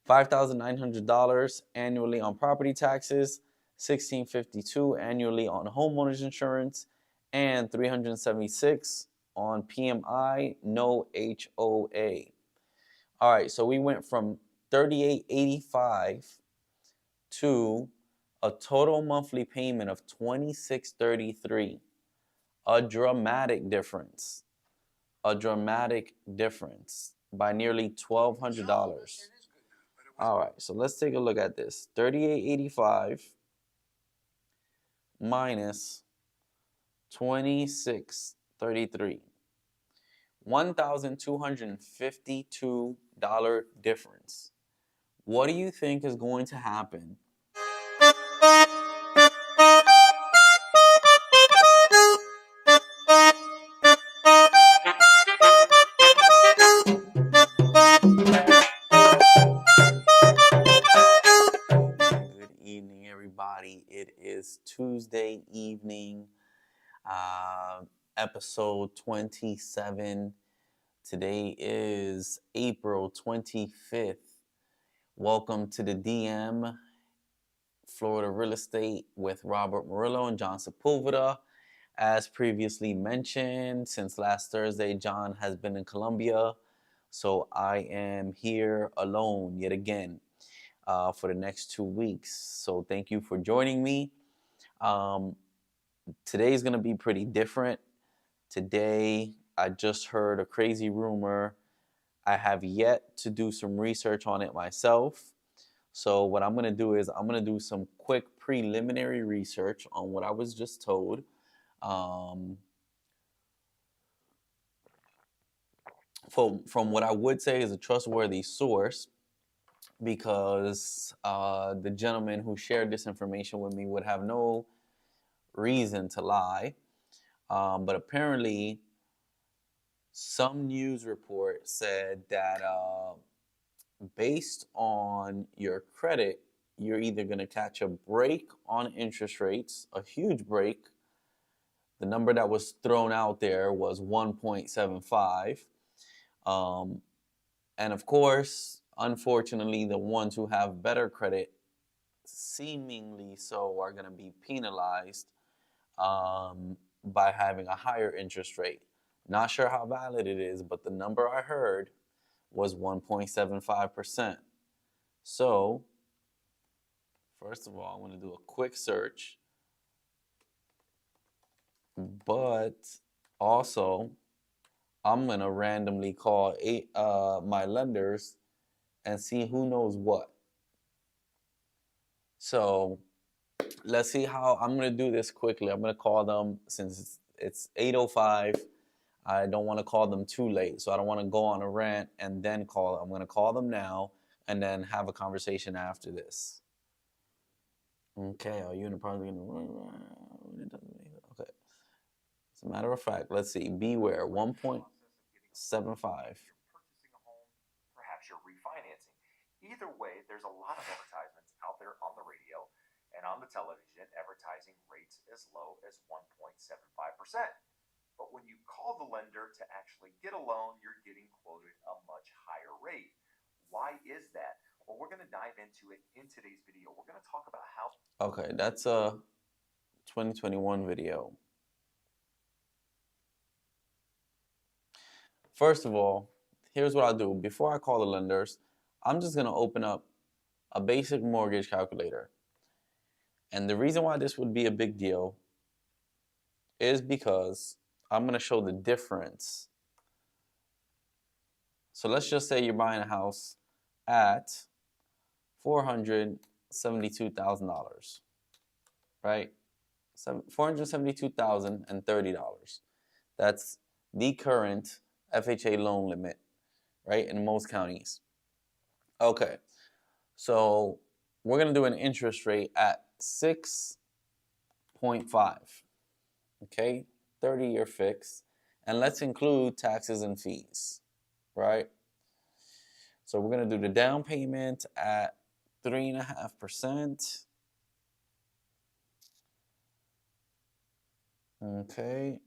$5,900 annually on property taxes, $1,652 annually on homeowners insurance, and $376 on PMI, no HOA. All right, so we went from $3,885 to a total monthly payment of $2,633. A dramatic difference. A dramatic difference by nearly $1,200. All right, so let's take a look at this. $3,885 minus $2,633. $1,252 difference. What do you think is going to happen? Good evening, everybody. It is Tuesday evening, episode 27. Today is April 25th. Welcome to the DM, Florida Real Estate with Robert Morillo and John Sepulveda. As previously mentioned, since last Thursday, John has been in Colombia, so I am here alone yet again for the next 2 weeks. So thank you for joining me. Today's going to be pretty different. Today, I just heard a crazy rumor. I have yet to do some research on it myself. So what I'm going to do is I'm going to do some quick preliminary research on what I was just told. From what I would say is a trustworthy source, because the gentleman who shared this information with me would have no reason to lie. But apparently, some news report said that based on your credit, you're either going to catch a break on interest rates, a huge break. The number that was thrown out there was 1.75. And of course, unfortunately, the ones who have better credit, seemingly so, are going to be penalized by having a higher interest rate. Not sure how valid it is, but the number I heard was 1.75%. So, first of all, I want to do a quick search. But also, I'm going to randomly call my lenders and see who knows what. So let's see how I'm going to do this quickly. I'm going to call them since it's 8:05. I don't want to call them too late. So I don't want to go on a rant and then call. I'm going to call them now and then have a conversation after this. Okay, are you in the project? Okay. As a matter of fact, let's see. Beware, 1.75. Perhaps you're refinancing. Either way, there's a lot of advertisements out there on the radio and on the television advertising rates as low as 1.75%. But when you call the lender to actually get a loan, you're getting quoted a much higher rate. Why is that? Well, we're going to dive into it in today's video. We're going to talk about how... Okay, that's a 2021 video. First of all, here's what I'll do. Before I call the lenders, I'm just going to open up a basic mortgage calculator. And the reason why this would be a big deal is because I'm going to show the difference. So let's just say you're buying a house at $472,000, right? $472,030. That's the current FHA loan limit, right, in most counties. Okay, so we're going to do an interest rate at 6.5, okay, 30-year fix, and let's include taxes and fees, right? So we're going to do the down payment at 3.5%. Okay.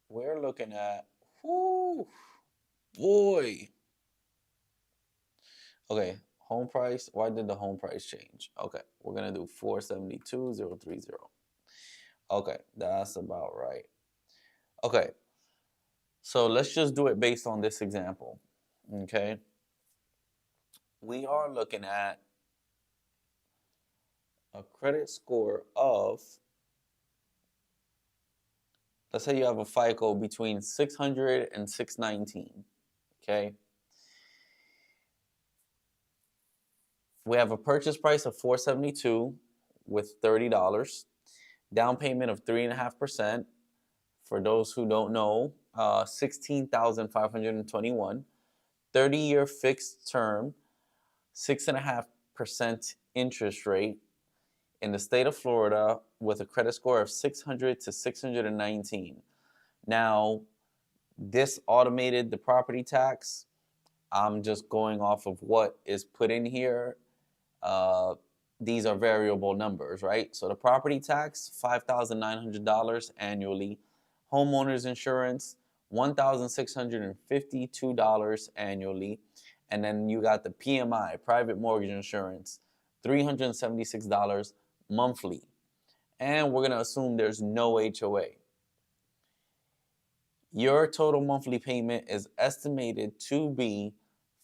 We're looking at, whoo, boy. Okay, home price. Why did the home price change? Okay, we're gonna do 472,030. Okay, that's about right. Okay, so let's just do it based on this example. Okay, we are looking at a credit score of, let's say you have a FICO between 600 and 619. Okay, we have a purchase price of 472 with $30, down payment of 3.5%. For those who don't know, 16,521, 30-year fixed term, 6.5% interest rate in the state of Florida with a credit score of 600 to 619. Now, this automated the property tax. I'm just going off of what is put in here. These are variable numbers, right? So the property tax, $5,900 annually. Homeowners insurance, $1,652 annually. And then you got the PMI, private mortgage insurance, $376 monthly. And we're going to assume there's no HOA. Your total monthly payment is estimated to be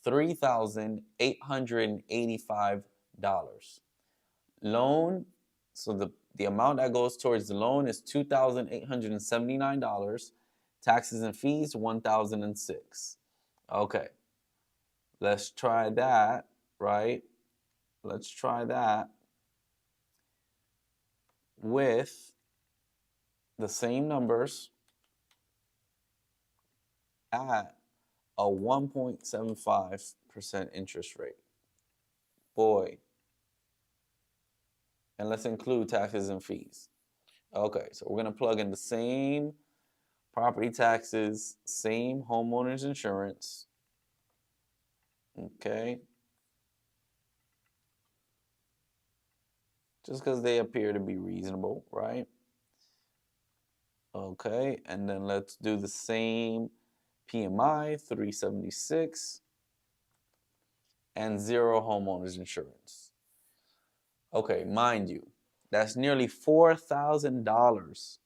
$3,885. Loan, so the amount that goes towards the loan is $2,879. Taxes and fees, $1,006. Okay, let's try that, right? Let's try that with the same numbers at a 1.75% interest rate. Boy. And let's include taxes and fees. Okay, so we're going to plug in the same property taxes, same homeowners insurance. Okay. Just because they appear to be reasonable, right? Okay, and then let's do the same PMI, 376, and zero homeowners insurance. Okay, mind you, that's nearly $4,000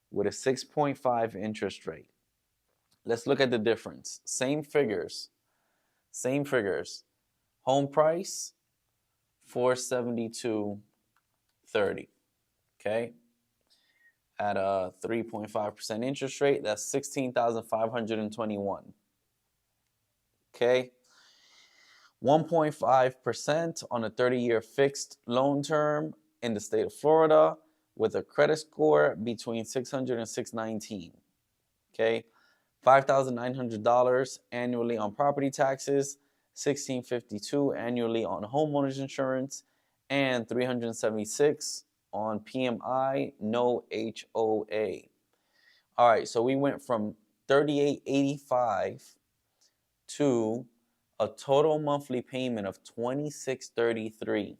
with a 6.5 interest rate. Let's look at the difference. Same figures. Home price, 472.30. Okay. At a 3.5% interest rate, that's 16,521. Okay. 1.5% on a 30-year fixed loan term in the state of Florida with a credit score between 600 and 619. Okay. $5,900 annually on property taxes, $1,652 annually on homeowners insurance, and $376 on PMI, no HOA. All right, so we went from $38.85 to a total monthly payment of $26.33.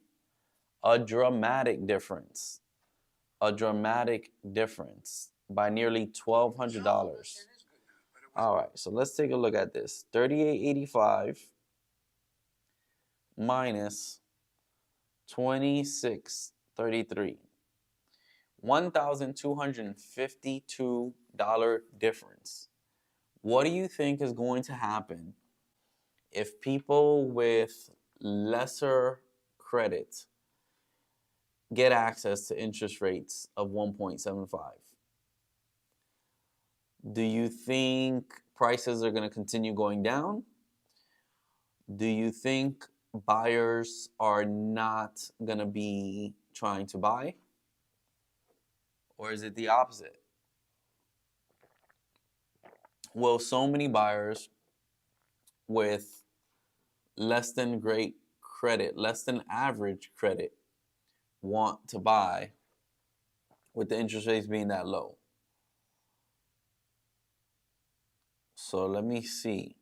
A dramatic difference. A dramatic difference by nearly $1,200. All right, so let's take a look at this. $38.85 minus $26.33. $1,252 difference. What do you think is going to happen if people with lesser credit get access to interest rates of 1.75? Do you think prices are going to continue going down? Do you think buyers are not going to be trying to buy? Or is it the opposite? Will so many buyers with less than great credit, less than average credit, want to buy with the interest rates being that low? So let me see.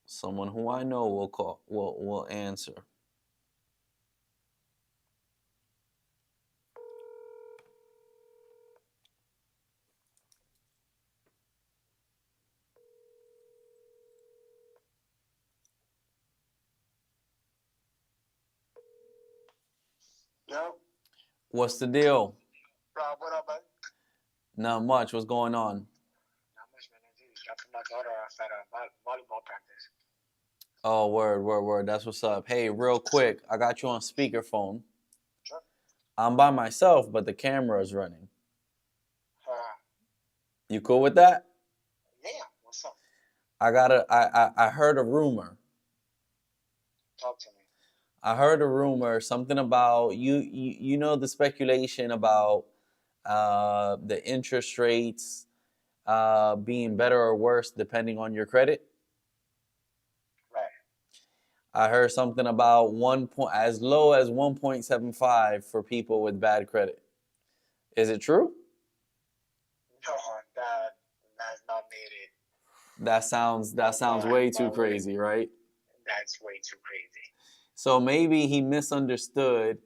Someone who I know will answer. Yo, What's the deal? Rob, what up, man? Not much. What's going on? Not much, man. I just dropping my daughter off at a volleyball practice. Oh, word. That's what's up. Hey, real quick, I got you on speakerphone. Sure. I'm by myself, but the camera is running. Uh, You cool with that? yeah, what's up? I heard a rumor. Talk to me. I heard a rumor, something about you know the speculation about the interest rates being better or worse depending on your credit. Right. I heard something about as low as 1.75 for people with bad credit. Is it true? No, that's not made it. That sounds way too crazy, right? That's way too crazy. So maybe he misunderstood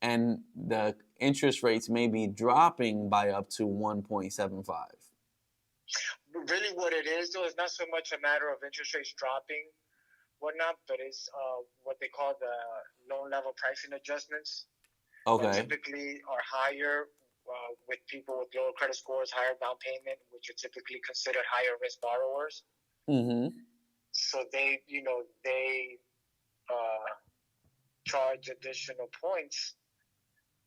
and the interest rates may be dropping by up to 1.75. But really, what it is, though, is not so much a matter of interest rates dropping, whatnot, but it's what they call the loan level pricing adjustments. That Okay. typically are higher with people with lower credit scores, higher down payment, which are typically considered higher risk borrowers. Mm-hmm. So they charge additional points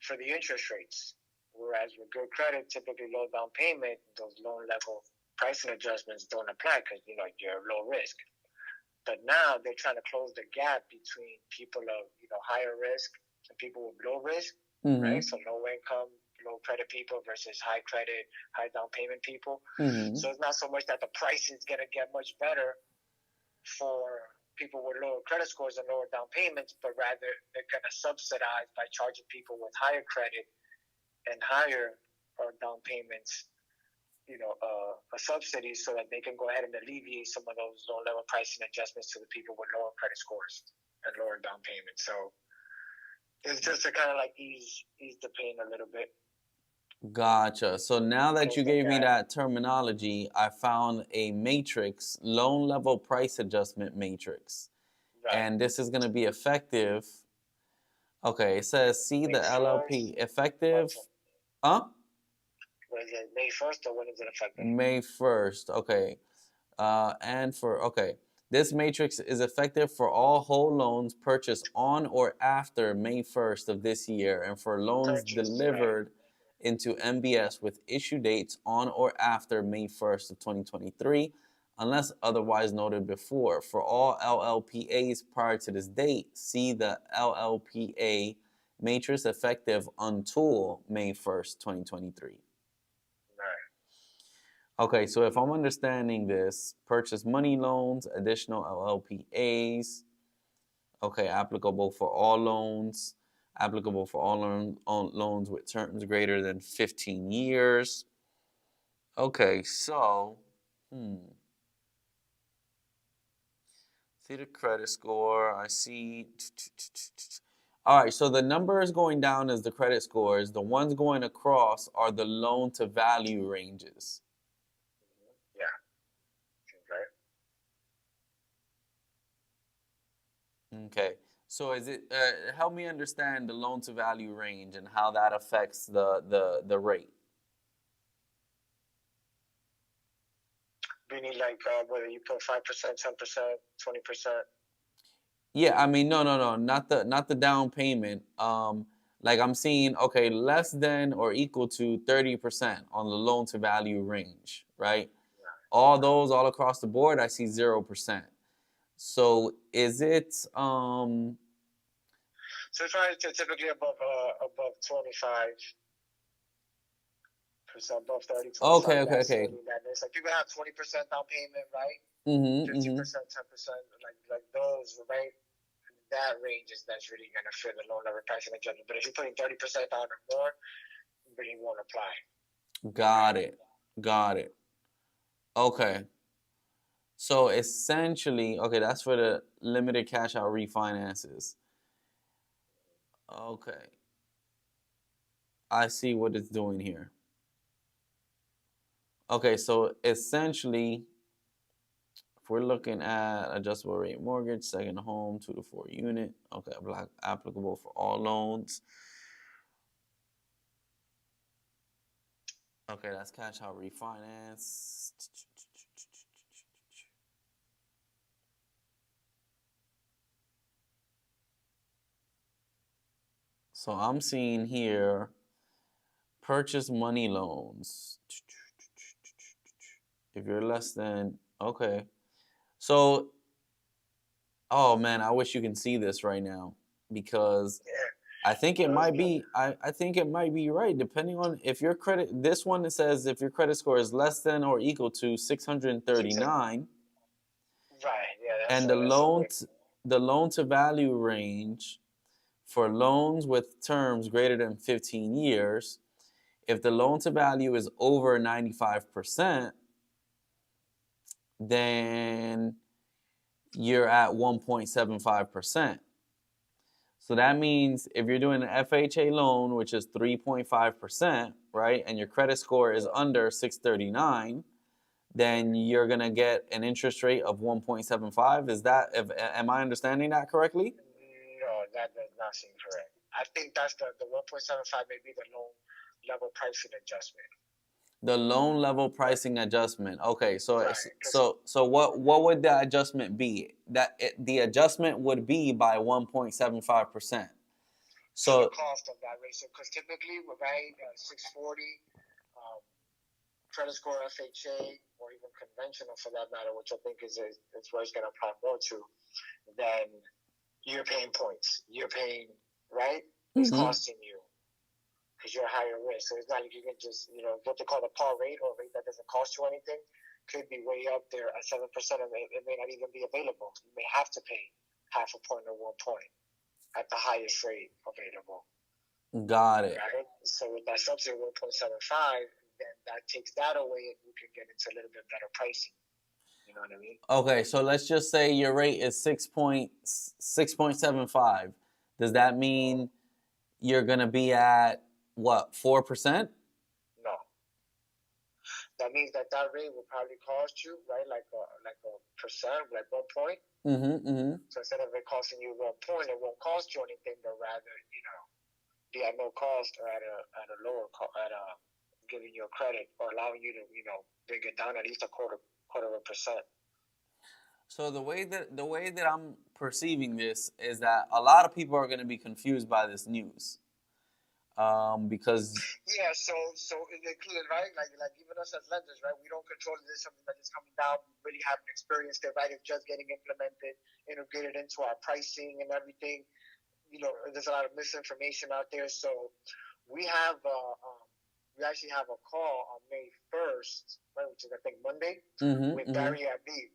for the interest rates. Whereas with good credit, typically low down payment, those loan level pricing adjustments don't apply because you're low risk. But now they're trying to close the gap between people of higher risk and people with low risk, Mm-hmm. right? So low income, low credit people versus high credit, high down payment people. Mm-hmm. So it's not so much that the price is gonna get much better for people with lower credit scores and lower down payments, but rather they're gonna subsidize by charging people with higher credit and higher down payments a subsidy so that they can go ahead and alleviate some of those low level pricing adjustments to the people with lower credit scores and lower down payments. So it's just to kind of like ease the pain a little bit. Gotcha. So now that you gave me that terminology, I found a matrix, loan level price adjustment matrix. Right. And this is going to be effective. Okay, it says see the LLP effective. Huh? Was it May 1st or when is it effective? May 1st. Okay. This matrix is effective for all whole loans purchased on or after May 1st of this year and for loans delivered into MBS with issue dates on or after May 1st of 2023, unless otherwise noted before. For all LLPAs prior to this date, see the LLPA matrix effective until May 1st, 2023. Okay, so if I'm understanding this, purchase money loans, additional LLPAs, okay, applicable for all loans, loans with terms greater than 15 years. Okay, so, see the credit score, I see. All right, so the number is going down as the credit scores. The ones going across are the loan to value ranges. Yeah. Right. Okay, so is it? Help me understand the loan to value range and how that affects the rate. Meaning like whether you put 5%, 10%, 20%. Yeah, I mean, no, not the down payment. Like I'm seeing, okay, less than or equal to 30% on the loan to value range, right? All those all across the board, I see 0%. So is it? So it's typically above 25%, above 30, 25. Okay. It's like people have 20% down payment, right? 15%, 10%, like those, right? That range that's really gonna fit the loan level pricing adjustment. But if you're putting 30% down or more, it really won't apply. Got it. Okay. So essentially, okay, that's for the limited cash out refinances. Okay. I see what it's doing here. Okay, so essentially, if we're looking at adjustable rate mortgage, second home, 2 to 4 unit, okay, applicable for all loans. Okay, that's cash out refinance. So I'm seeing here purchase money loans. If you're less than, okay. So, oh man, I wish you can see this right now because Yeah. I think it might be I think it might be right depending on if your credit this one it says if your credit score is less than or equal to 639 Right. Yeah. and the loan to value range for loans with terms greater than 15 years, if the loan to value is over 95%, then you're at 1.75%. So that means if you're doing an FHA loan, which is 3.5%, right, and your credit score is under 639, then you're going to get an interest rate of 1.75. Am I understanding that correctly? No, that does not seem correct. I think that's the 1.75 may be the loan level pricing adjustment. The loan level pricing adjustment. Okay, so Right. so what would the adjustment be? The adjustment would be by 1.75%. To the So cost of that ratio, because typically, right, 640 um, credit score FHA or even conventional for that matter, which I think is where it's going to apply more to, then you're paying points. You're paying, right? It's costing you because you're higher risk. So it's not like you can just, what they call the par rate or a rate that doesn't cost you anything could be way up there at 7%, and it may not even be available. You may have to pay half a point or 1 point at the highest rate available. got it. Right? So with that subsidy 1.75, then that takes that away and you can get into a little bit better pricing. You know what I mean? Okay, so let's just say your rate is 6.75. Does that mean you're gonna be at what 4%? No. That means that rate will probably cost you, right, like a percent, like 1 point. So instead of it costing you 1 point, it won't cost you anything, but rather, be at no cost or at a lower cost, giving you a credit or allowing you to, bring it down at least a quarter of a percent. So the way that I'm perceiving this is that a lot of people are going to be confused by this news, because so it included, right, like even us as lenders, right, we don't control it. This is something that is coming down. We really haven't experienced it, right? It's just getting implemented, integrated into our pricing and everything. There's a lot of misinformation out there. So we actually have a call on May 1st, right, which is I think Monday, with Barry Abdi.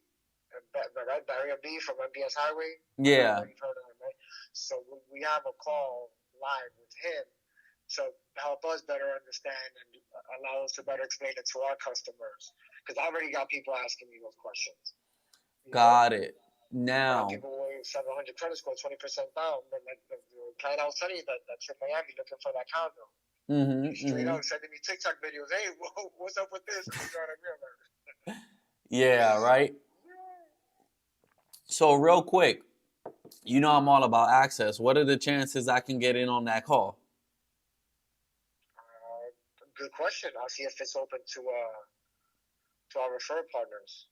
Right, Barry Abdi from MBS Highway. Yeah. You've heard of him, right? So we have a call live with him to help us better understand and allow us to better explain it to our customers. Because I already got people asking me those questions. Got it. Now, people with 700 credit score, 20% down. But like the client I was telling you that's in Miami looking for that condo. Straight up sending me TikTok videos. Hey, what's up with this? You know what I mean? Yeah, right. So real quick, I'm all about access. What are the chances I can get in on that call? Good question. I'll see if it's open to our referral partners.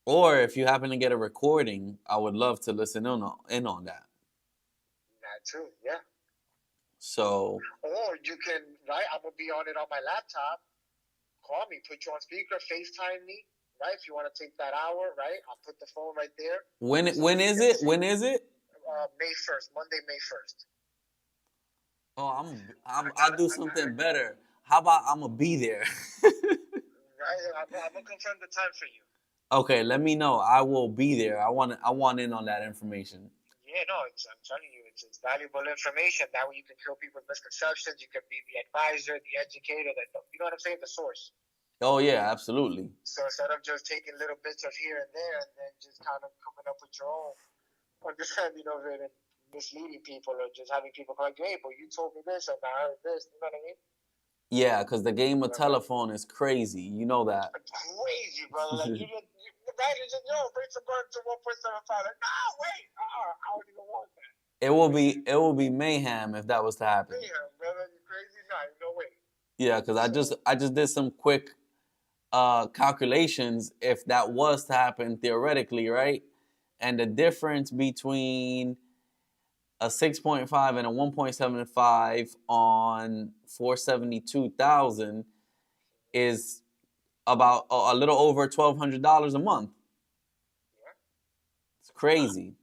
Or if you happen to get a recording, I would love to listen in on that. That too, yeah. So. Or you can, right? I'm gonna be on it on my laptop. Call me, put you on speaker, FaceTime me, right? If you want to take that hour, right? I'll put the phone right there. When is it? When is it? May 1st, Monday, May 1st. Oh, I'll do something better. How about I'm gonna be there? Right, I'm gonna confirm the time for you. Okay, let me know. I will be there. I want in on that information. Yeah, no, I'm telling you, it's valuable information. That way you can kill people's misconceptions. You can be the advisor, the educator, you know what I'm saying, the source. Oh yeah, absolutely. So instead of just taking little bits of here and there and then just kind of coming up with your own understanding of it and misleading people or just having people like, hey, but you told me this and I heard this. You know what I mean? Yeah, because the game of telephone is crazy. You know that. Crazy, brother. Like you just bring some burn to 1.75. Like, no, wait, I don't even want that. It will be mayhem if that was to happen. Mayhem, brother. You crazy? No way. Yeah, because I just did some quick calculations if that was to happen theoretically, right? And the difference between a 6.5 and a 1.75 on 472,000 is about a little over $1,200 a month. Yeah. It's crazy.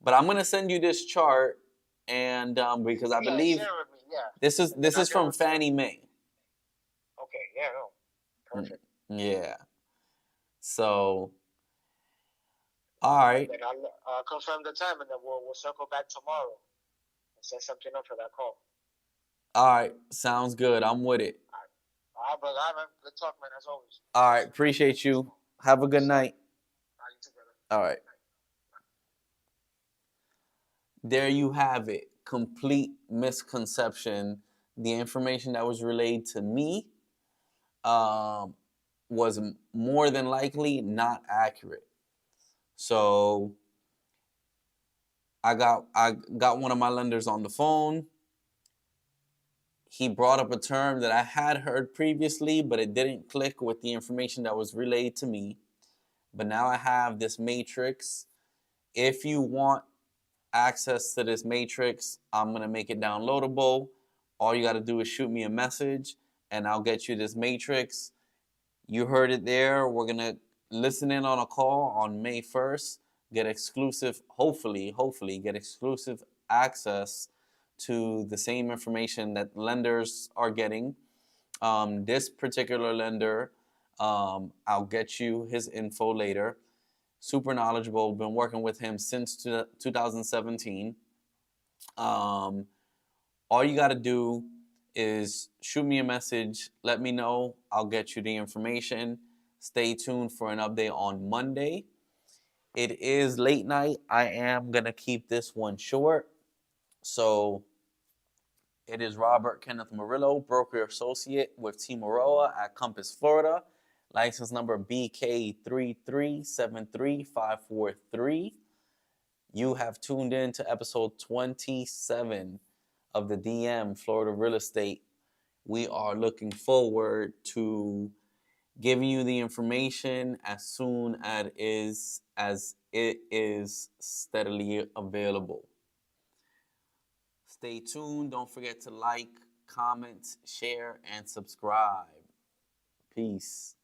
But I'm gonna send you this chart, and because I Yeah, believe share with me. Yeah. And then this I'll is get from with you. Fannie Mae. Okay. Yeah. No. Mm, Perfect. yeah. So, all And right, then I'll confirm the time, and then we'll circle back tomorrow and set something up for that call. all right. Sounds good. I'm with it. All right, brother. All right, man. Good talk, man. As always. All right. Appreciate you. Have a good night. All right, you too, brother. All right. There you have it. Complete misconception. The information that was relayed to me um, was more than likely not accurate. So I got one of my lenders on the phone. He brought up a term that I had heard previously, but it didn't click with the information that was relayed to me. But now I have this matrix. If you want access to this matrix, I'm going to make it downloadable. All you got to do is shoot me a message and I'll get you this matrix. You heard it there. We're going to listen in on a call on May 1st, get exclusive, hopefully, get exclusive access to the same information that lenders are getting. This particular lender, I'll get you his info later. Super knowledgeable. Been working with him since 2017. All you got to do is shoot me a message. Let me know. I'll get you the information. Stay tuned for an update on Monday. It is late night. I am going to keep this one short. So it is Robert Kenneth Morillo, broker associate with Team Aroa at Compass, Florida. License number BK3373543. You have tuned in to episode 27 of the DM Florida Real Estate. We are looking forward to giving you the information as soon as it is steadily available. Stay tuned. Don't forget to like, comment, share, and subscribe. Peace.